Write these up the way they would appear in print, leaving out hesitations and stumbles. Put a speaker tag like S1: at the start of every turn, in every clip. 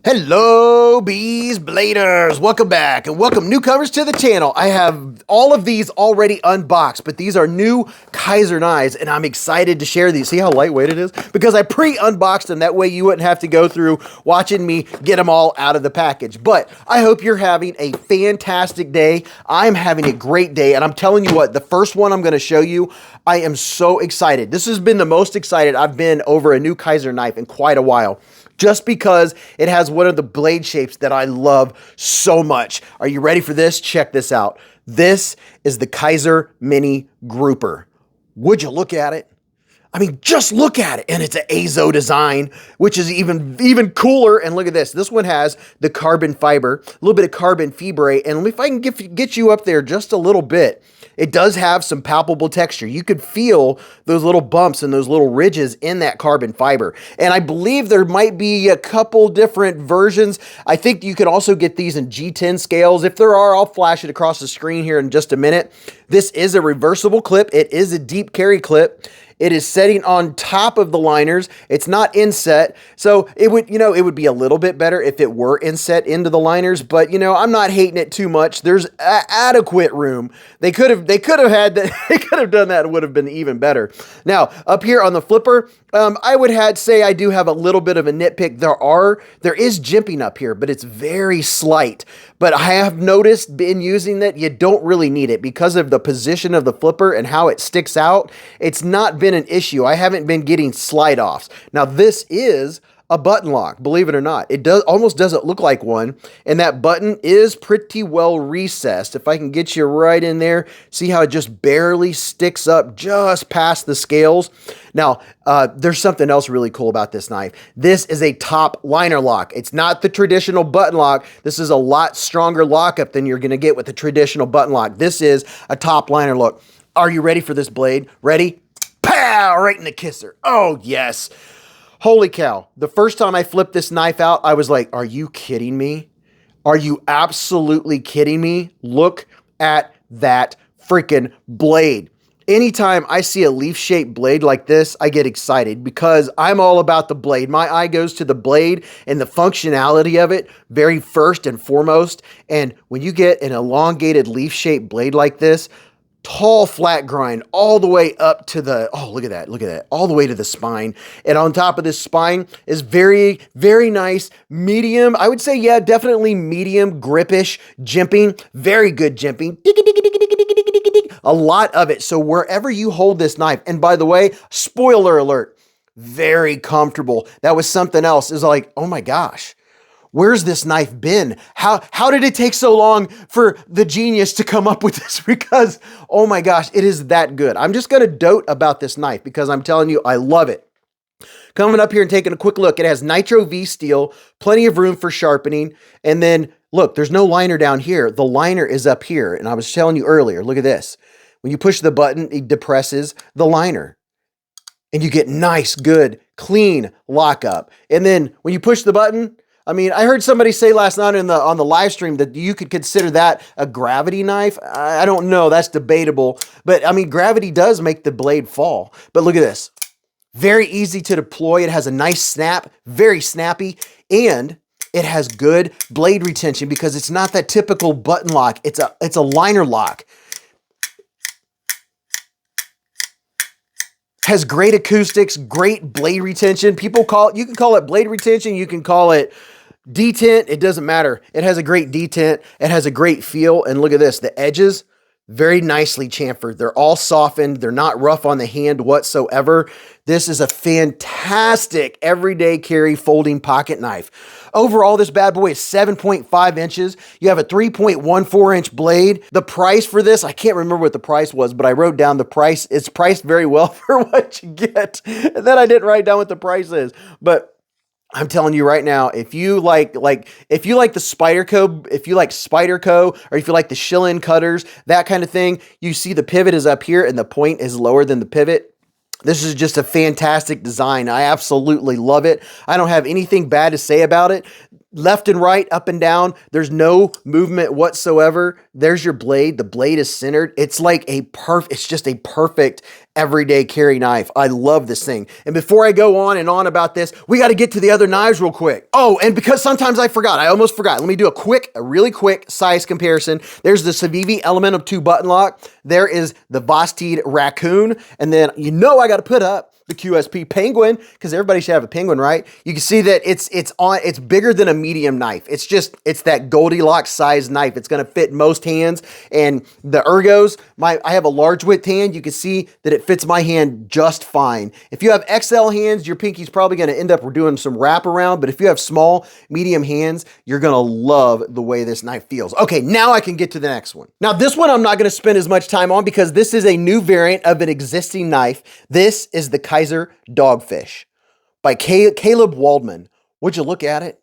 S1: Hello, Beez Bladers. Welcome back and welcome newcomers to the channel. I have all of these already unboxed, but these are new Kaiser knives and I'm excited to share these. See how lightweight it is? Because I pre-unboxed them. That way you wouldn't have to go through watching me get them all out of the package. But I hope you're having a fantastic day. I'm having a great day and I'm telling you what, the first one I'm going to show you, I am so excited. This has been the most excited I've been over a new Kaiser knife in quite a while. Just because it has one of the blade shapes that I love so much. Are you ready for this? Check this out. This is the Kaiser Mini Grouper. Would you look at it? I mean, just look at it. And it's an Azo design, which is even cooler. And look at this. This one has the carbon fiber, a little bit of carbon fibre. And if I can get you up there just a little bit, it does have some palpable texture. You could feel those little bumps and those little ridges in that carbon fiber. And I believe there might be a couple different versions. I think you can also get these in G10 scales. If there are, I'll flash it across the screen here in just a minute. This is a reversible clip. It is a deep carry clip. It is setting on top of the liners. It's not inset. So it would be a little bit better if it were inset into the liners, but I'm not hating it too much. There's adequate room. They could have had that. They could have done that. It would have been even better. Now, up here on the flipper, I would say I do have a little bit of a nitpick. There is jimping up here, but it's very slight. But I have noticed in using that, you don't really need it because of the position of the flipper and how it sticks out. It's not been an issue. I haven't been getting slide offs. Now this is a button lock, believe it or not. It almost doesn't look like one, and that button is pretty well recessed. If I can get you right in there, see how it just barely sticks up just past the scales. Now, there's something else really cool about this knife. This is a top liner lock. It's not the traditional button lock. This is a lot stronger lockup than you're gonna get with the traditional button lock. This is a top liner lock. Are you ready for this blade? Ready? Pow! Right in the kisser. Oh, yes. Holy cow. The first time I flipped this knife out, I was like, are you kidding me? Are you absolutely kidding me? Look at that freaking blade. Anytime I see a leaf-shaped blade like this, I get excited because I'm all about the blade. My eye goes to the blade and the functionality of it very first and foremost. And when you get an elongated leaf-shaped blade like this, tall flat grind all the way up to the, oh, look at that, all the way to the spine. And on top of this spine is very, very nice, medium, I would say, yeah, definitely medium gripish jimping, very good jimping, a lot of it. So wherever you hold this knife, and by the way, spoiler alert, very comfortable. That was something else. Is like, oh my gosh. Where's this knife been? How did it take so long for the genius to come up with this? Because, oh my gosh, it is that good. I'm just going to dote about this knife because I'm telling you, I love it. Coming up here and taking a quick look, it has Nitro V steel, plenty of room for sharpening. And then, look, there's no liner down here. The liner is up here. And I was telling you earlier, look at this. When you push the button, it depresses the liner. And you get nice, good, clean lockup. And then when you push the button, I mean, I heard somebody say last night on the live stream that you could consider that a gravity knife. I don't know. That's debatable. But, I mean, gravity does make the blade fall. But look at this. Very easy to deploy. It has a nice snap, very snappy, and it has good blade retention because it's not that typical button lock. It's a liner lock. Has great acoustics, great blade retention. You can call it blade retention. You can call it detent. It doesn't matter. It has a great detent. It has a great feel. And look at this. The edges, very nicely chamfered. They're all softened. They're not rough on the hand whatsoever. This is a fantastic everyday carry folding pocket knife. Overall, this bad boy is 7.5 inches. You have a 3.14 inch blade. The price for this, I can't remember what the price was, but I wrote down the price. It's priced very well for what you get. And then I didn't write down what the price is. But I'm telling you right now, if you like the Spyderco, if you like Spyderco, or if you like the Schillen cutters, that kind of thing, you see the pivot is up here and the point is lower than the pivot. This is just a fantastic design. I absolutely love it. I don't have anything bad to say about it. left and right, up and down. There's no movement whatsoever. There's your blade. The blade is centered. It's like it's just a perfect everyday carry knife. I love this thing. And before I go on and on about this, we got to get to the other knives real quick. Oh, and because sometimes I almost forgot. Let me do a really quick size comparison. There's the Civivi Elementum 2 button lock. There is the Vosteed Raccoon. And then, I got to put up the QSP Penguin, because everybody should have a Penguin, right? You can see that it's bigger than a medium knife. It's that Goldilocks size knife. It's going to fit most hands. And the ergos, I have a large width hand. You can see that it fits my hand just fine. If you have XL hands, your pinky's probably going to end up doing some wraparound. But if you have small, medium hands, you're going to love the way this knife feels. Okay, now I can get to the next one. Now, this one I'm not going to spend as much time on because this is a new variant of an existing knife. This is the Kaiser Dogfish by Caleb Waldman. Would you look at it?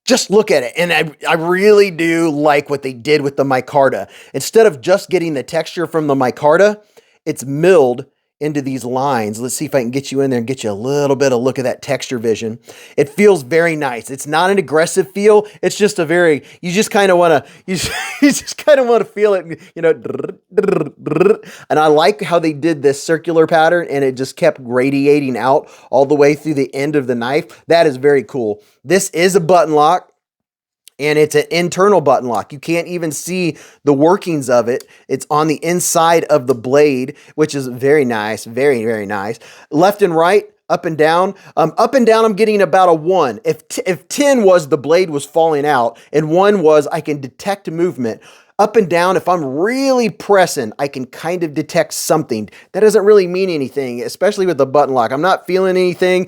S1: Just look at it. And I really do like what they did with the micarta. Instead of just getting the texture from the micarta, it's milled into these lines. Let's see if I can get you in there and get you a little bit of look at that texture vision. It feels very nice. It's not an aggressive feel. It's just you just kind of want to feel it, and I like how they did this circular pattern and it just kept radiating out all the way through the end of the knife. That is very cool. This is a button lock. And it's an internal button lock. You can't even see the workings of it. It's on the inside of the blade, which is very nice. Very, very nice. Left and right, up and down. Up and down, I'm getting about a 1. If 10 was the blade was falling out, and 1 was I can detect movement. Up and down, if I'm really pressing, I can kind of detect something. That doesn't really mean anything, especially with the button lock. I'm not feeling anything.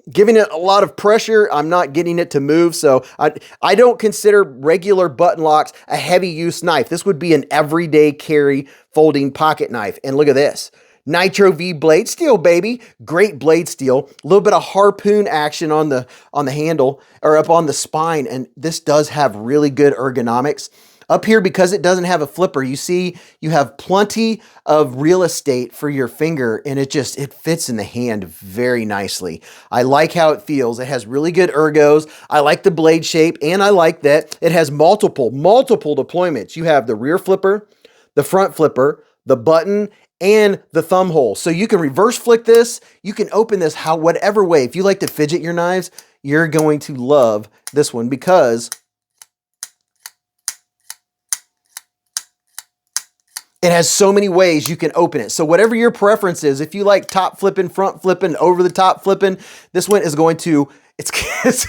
S1: Giving it a lot of pressure, I'm not getting it to move. So I don't consider regular button locks a heavy use knife. This would be an everyday carry folding pocket knife. And look at this. Nitro V blade steel, baby. Great blade steel. A little bit of harpoon action on the handle or up on the spine. And this does have really good ergonomics. Up here, because it doesn't have a flipper, you see you have plenty of real estate for your finger, and it fits in the hand very nicely. I like how it feels. It has really good ergos. I like the blade shape, and I like that it has multiple deployments. You have the rear flipper, the front flipper, the button, and the thumb hole. So you can reverse flick this. You can open this whatever way. If you like to fidget your knives, you're going to love this one because it has so many ways you can open it. So whatever your preference is, if you like top flipping, front flipping, over the top flipping, this one is going to, it's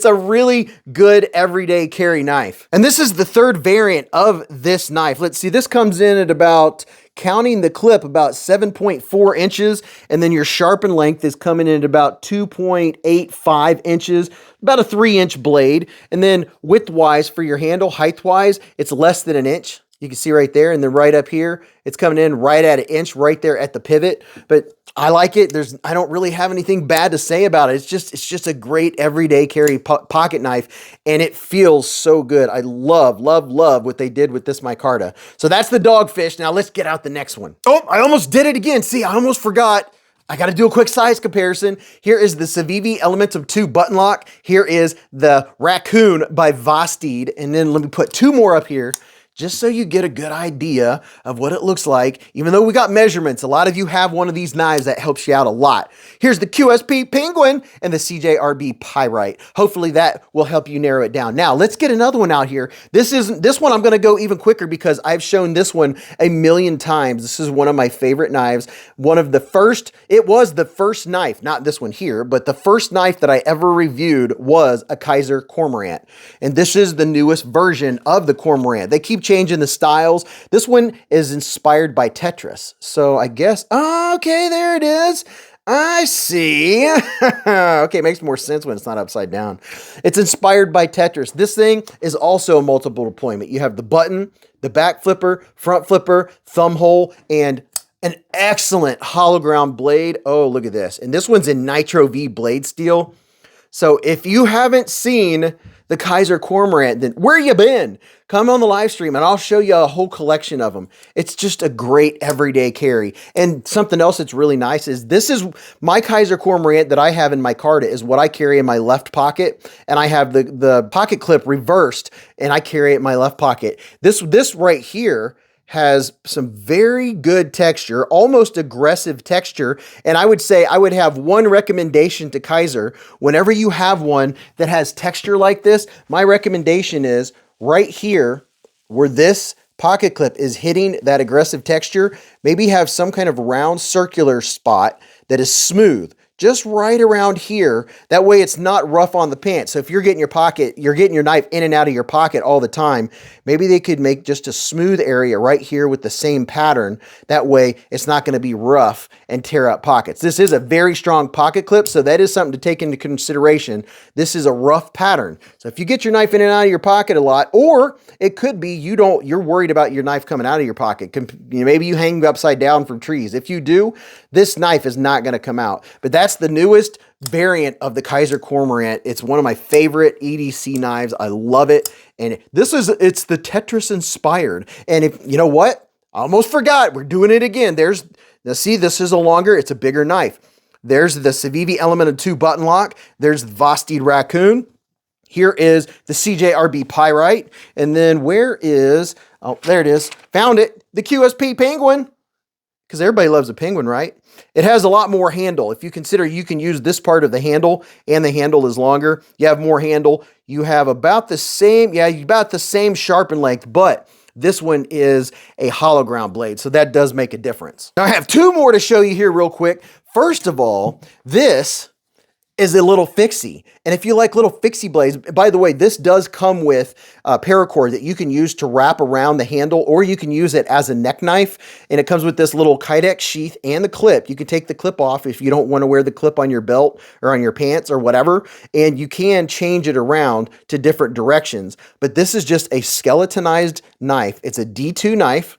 S1: a really good everyday carry knife. And this is the third variant of this knife. Let's see, this comes in at about, counting the clip, about 7.4 inches. And then your sharpen length is coming in at about 2.85 inches, about a 3-inch blade. And then width-wise for your handle, height-wise, it's less than an inch. You can see right there, and then right up here, it's coming in right at an inch right there at the pivot. But I like it. I don't really have anything bad to say about it. It's just a great everyday carry pocket knife, and it feels so good. I love what they did with this micarta. So that's the Dogfish. Now let's get out the next one. Oh, I almost did it again. See, I almost forgot. I got to do a quick size comparison. Here is the Civivi Elementum 2 button lock. Here is the Raccoon by Vosteed. And then let me put 2 more up here, just so you get a good idea of what it looks like. Even though we got measurements, a lot of you have one of these knives that helps you out a lot. Here's the QSP Penguin and the CJRB Pyrite. Hopefully that will help you narrow it down. Now, let's get another one out here. This one I'm going to go even quicker because I've shown this one a million times. This is one of my favorite knives. It was the first knife, not this one here, but the first knife that I ever reviewed was a Kaiser Cormorant. And this is the newest version of the Cormorant. They keep changing the styles. This one is inspired by Tetris. So I guess, okay, there it is. I see. Okay, it makes more sense when it's not upside down. It's inspired by Tetris. This thing is also a multiple deployment. You have the button, the back flipper, front flipper, thumb hole, and an excellent hollow ground blade. Oh, look at this. And this one's in Nitro V blade steel. So if you haven't seen the Kaiser Cormorant, then where you been? Come on the live stream and I'll show you a whole collection of them. It's just a great everyday carry. And something else that's really nice is this is my Kaiser Cormorant that I have in my cart is what I carry in my left pocket. And I have the pocket clip reversed and I carry it in my left pocket. This right here has some very good texture, almost aggressive texture. And I would say I would have one recommendation to Kaiser. Whenever you have one that has texture like this, my recommendation is right here where this pocket clip is hitting that aggressive texture, maybe have some kind of round circular spot that is smooth. Just right around here. That way it's not rough on the pants. So if you're getting your knife in and out of your pocket all the time, maybe they could make just a smooth area right here with the same pattern. That way it's not going to be rough and tear up pockets. This is a very strong pocket clip, so that is something to take into consideration. This is a rough pattern. So if you get your knife in and out of your pocket a lot, or it could be you're worried about your knife coming out of your pocket. Maybe you hang upside down from trees. If you do, this knife is not going to come out. But that's the newest variant of the Kaiser Cormorant. It's one of my favorite EDC knives. I love it. And it's the Tetris inspired. And if you know what? I almost forgot. We're doing it again. Now see, this is it's a bigger knife. There's the Civivi Elementum 2 button lock. There's the Vostede Raccoon. Here is the CJRB Pyrite. And then there it is. Found it. The QSP Penguin. Because everybody loves a penguin, right? It has a lot more handle. If you consider you can use this part of the handle and the handle is longer, you have more handle. You have about the same sharpen length, but this one is a hollow ground blade. So that does make a difference. Now I have two more to show you here real quick. First of all, this is a little fixie. And if you like little fixie blades, by the way, this does come with a paracord that you can use to wrap around the handle, or you can use it as a neck knife. And it comes with this little Kydex sheath and the clip. You can take the clip off if you don't want to wear the clip on your belt or on your pants or whatever. And you can change it around to different directions. But this is just a skeletonized knife. It's a D2 knife.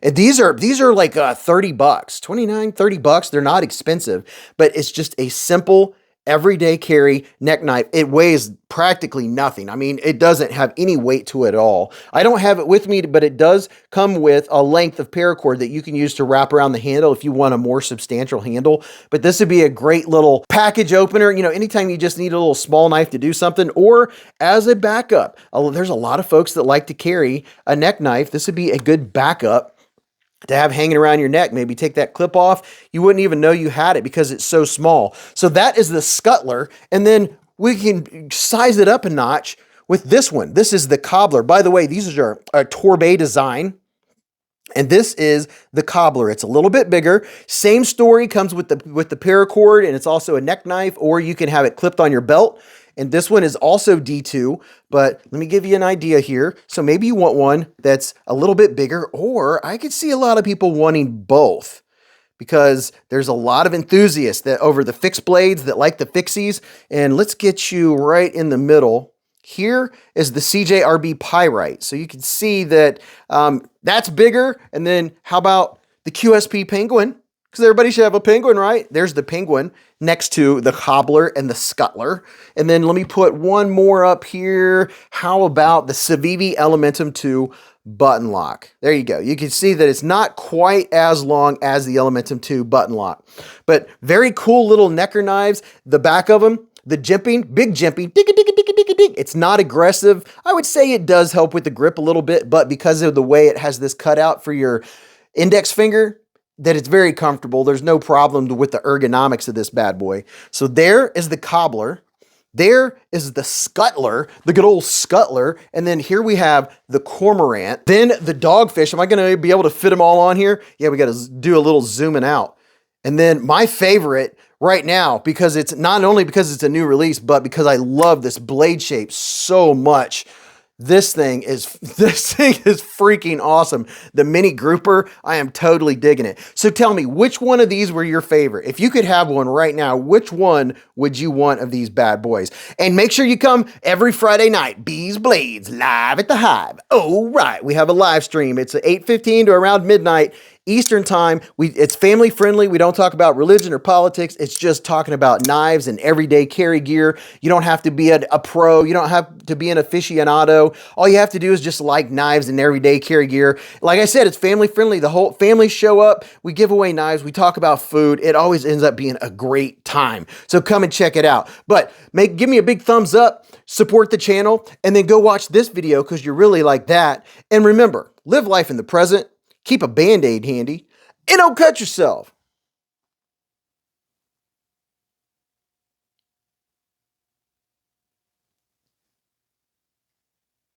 S1: And these are like $30, 29, $30. They're not expensive, but it's just a simple everyday carry neck knife. It weighs practically nothing. I mean, it doesn't have any weight to it at all. I don't have it with me, but it does come with a length of paracord that you can use to wrap around the handle if you want a more substantial handle. But this would be a great little package opener. Anytime you just need a little small knife to do something, or as a backup. There's a lot of folks that like to carry a neck knife. This would be a good backup to have hanging around your neck. Maybe take that clip off. You wouldn't even know you had it because it's so small. So that is the Scuttler. And then we can size it up a notch with this one. This is the Cobbler. By the way, these are a Torbay design. And this is the Cobbler. It's a little bit bigger. Same story, comes with the paracord, and it's also a neck knife, or you can have it clipped on your belt. And this one is also D2, but let me give you an idea here. So maybe you want one that's a little bit bigger, or I could see a lot of people wanting both, because there's a lot of enthusiasts that over the fixed blades that like the fixies. And let's get you right in the middle. Here is the CJRB Pyrite. So you can see that that's bigger. And then how about the QSP Penguin? Because everybody should have a penguin, right? There's the penguin next to the Cobbler and the Scuttler. And then let me put one more up here. How about the Civivi Elementum 2 button lock? There you go. You can see that it's not quite as long as the Elementum 2 button lock, but very cool little necker knives. The back of them, the jimping, big jimping, it's not aggressive. I would say it does help with the grip a little bit, but because of the way it has this cutout for your index finger, that it's very comfortable. There's no problem with the ergonomics of this bad boy. So there is the Cobbler. There is the Scuttler, the good old Scuttler. And then here we have the Cormorant. Then the Dogfish. Am I going to be able to fit them all on here? Yeah, we got to do a little zooming out. And then my favorite right now, because it's not only because it's a new release, but because I love this blade shape so much. This thing is freaking awesome. The mini grouper, I am totally digging it. So tell me, which one of these were your favorite? If you could have one right now, which one would you want of these bad boys? And make sure you come every Friday night. Beez Blades live at the Hive. Oh, right. We have a live stream. It's at 8:15 to around midnight Eastern time. It's family friendly. We don't talk about religion or politics. It's just talking about knives and everyday carry gear. You don't have to be a pro. You don't have to be an aficionado. All you have to do is just like knives and everyday carry gear. Like I said, it's family friendly. The whole family show up. We give away knives. We talk about food. It always ends up being a great time. So come and check it out. But give me a big thumbs up, support the channel, and then go watch this video because you really like that. And remember, live life in the present, keep a Band-Aid handy, and don't cut yourself.